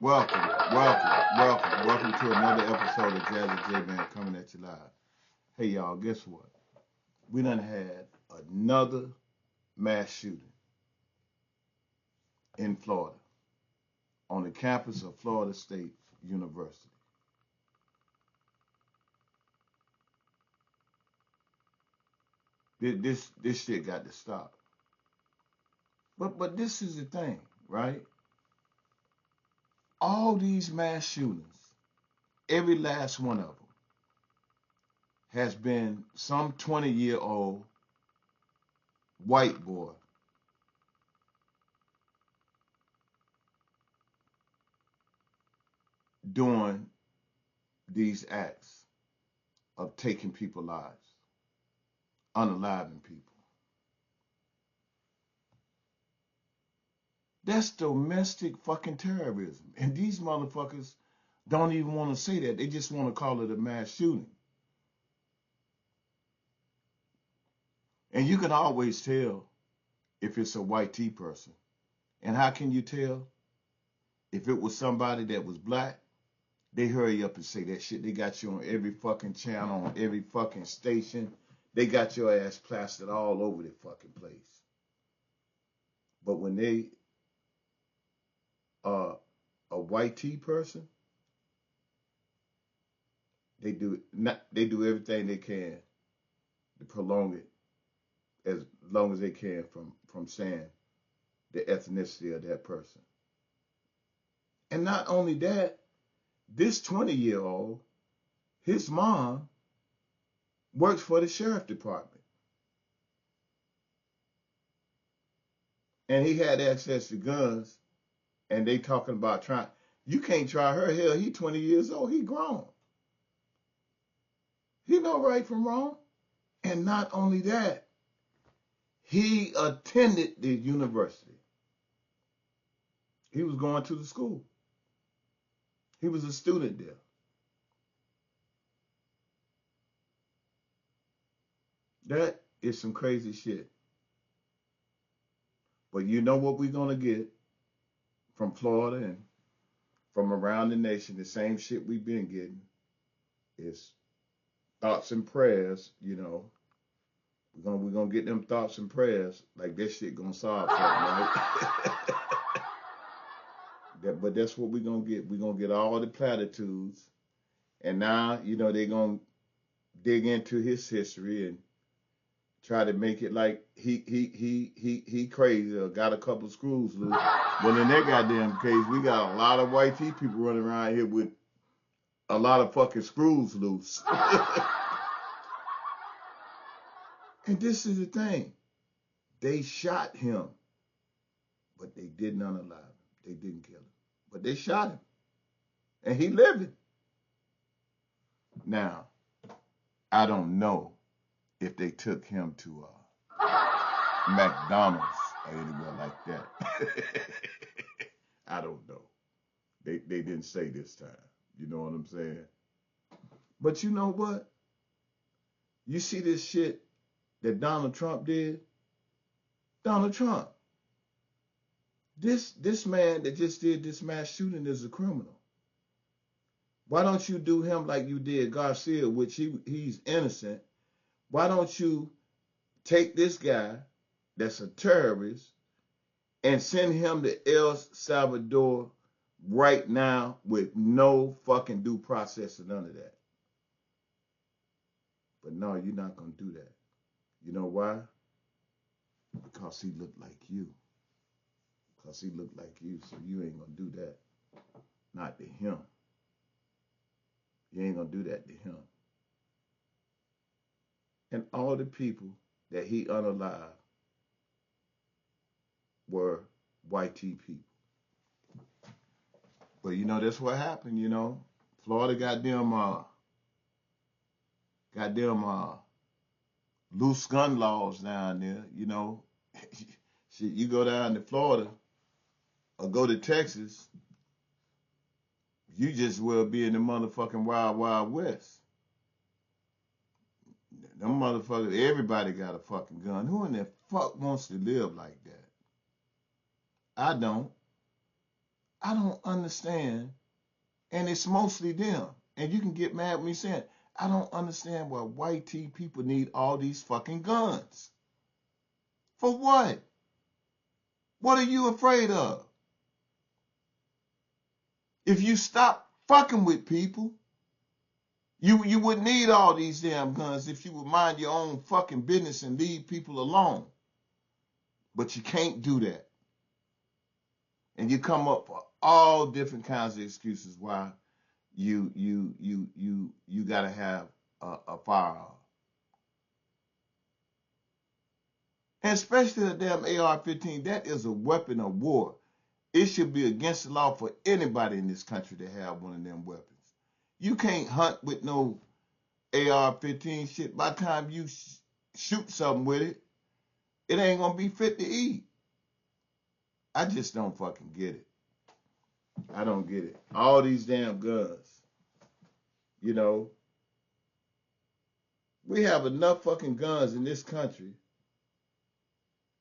Welcome, welcome to another episode of Jazzy J Man coming at you live. Hey y'all, guess what? We done had another mass shooting in Florida on the campus of Florida State University. This shit got to stop. But this is the thing, right? All these mass shootings, every last one of them, has been some 20-year-old white boy doing these acts of taking people's lives, unaliving people. That's domestic fucking terrorism. And these motherfuckers don't even want to say that. They just want to call it a mass shooting. And you can always tell if it's a white T person. And how can you tell? If it was somebody that was black, they hurry up and say that shit. They got you on every fucking channel, on every fucking station. They got your ass plastered all over the fucking place. But when they are a white T person, they do everything they can to prolong it as long as they can from saying the ethnicity of that person. And not only that, this 20-year-old, his mom works for the sheriff department. And he had access to guns, and they talking about trying. You can't try her. Hell, he 20 years old. He grown. He know right from wrong. And not only that, he attended the university. He was going to the school. He was a student there. That is some crazy shit. But you know what we're going to get from Florida and from around the nation, the same shit we've been getting is thoughts and prayers, you know. We're gonna get them thoughts and prayers like this shit gonna solve something, right? But that's what we're gonna get. We're gonna get all the platitudes. And now, you know, they're gonna dig into his history and try to make it like he crazy or got a couple of screws loose. Well, in that goddamn case, we got a lot of white T people running around here with a lot of fucking screws loose. And this is the thing. They shot him, but they did not unalive him. They didn't kill him. But they shot him. And he living. Now, I don't know if they took him to McDonald's or anywhere like that. I don't know. They didn't say this time. You know what I'm saying? But you know what? You see this shit that Donald Trump did? Donald Trump. This man that just did this mass shooting is a criminal. Why don't you do him like you did Garcia, which he's innocent? Why don't you take this guy that's a terrorist and send him to El Salvador right now with no fucking due process or none of that? But no, you're not going to do that. You know why? Because he looked like you. Because he looked like you, so you ain't going to do that. Not to him. You ain't going to do that to him. And all the people that he unalived were white T people. But you know, that's what happened, you know. Florida goddamn loose gun laws down there, you know. Shit, you go down to Florida or go to Texas, you just will be in the motherfucking wild, wild west. Them motherfuckers, everybody got a fucking gun. Who in the fuck wants to live like that? I don't. I don't understand, and it's mostly them. And you can get mad with me saying, I don't understand why white tea people need all these fucking guns. For what? What are you afraid of? If you stop fucking with people, you wouldn't need all these damn guns if you would mind your own fucking business and leave people alone. But you can't do that. And you come up with all different kinds of excuses why you gotta have a firearm. And especially the damn AR-15, that is a weapon of war. It should be against the law for anybody in this country to have one of them weapons. You can't hunt with no AR-15 shit. By the time you shoot something with it, it ain't gonna be fit to eat. I just don't fucking get it. I don't get it. All these damn guns. You know, we have enough fucking guns in this country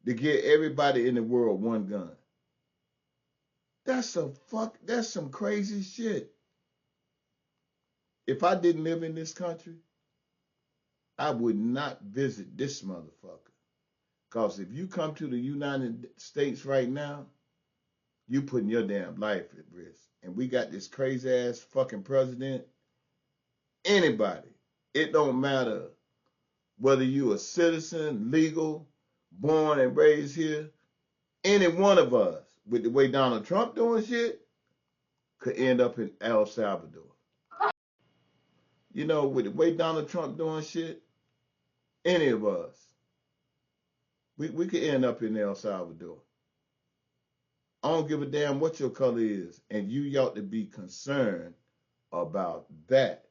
to get everybody in the world one gun. That's some crazy shit. If I didn't live in this country, I would not visit this motherfucker. Because if you come to the United States right now, you putting your damn life at risk. And we got this crazy ass fucking president. Anybody, it don't matter whether you a citizen, legal, born and raised here, any one of us, with the way Donald Trump doing shit, could end up in El Salvador. You know, with the way Donald Trump doing shit, any of us, we could end up in El Salvador. I don't give a damn what your color is, and you ought to be concerned about that.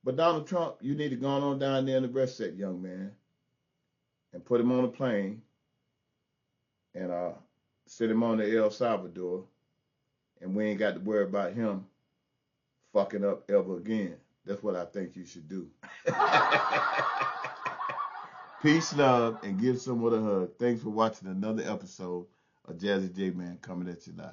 But Donald Trump, you need to go on down there and arrest that young man and put him on a plane and send him on to El Salvador, and we ain't got to worry about him fucking up ever again. That's what I think you should do. Peace, love, and give someone a hug. Thanks for watching another episode of Jazzy J Man coming at you live.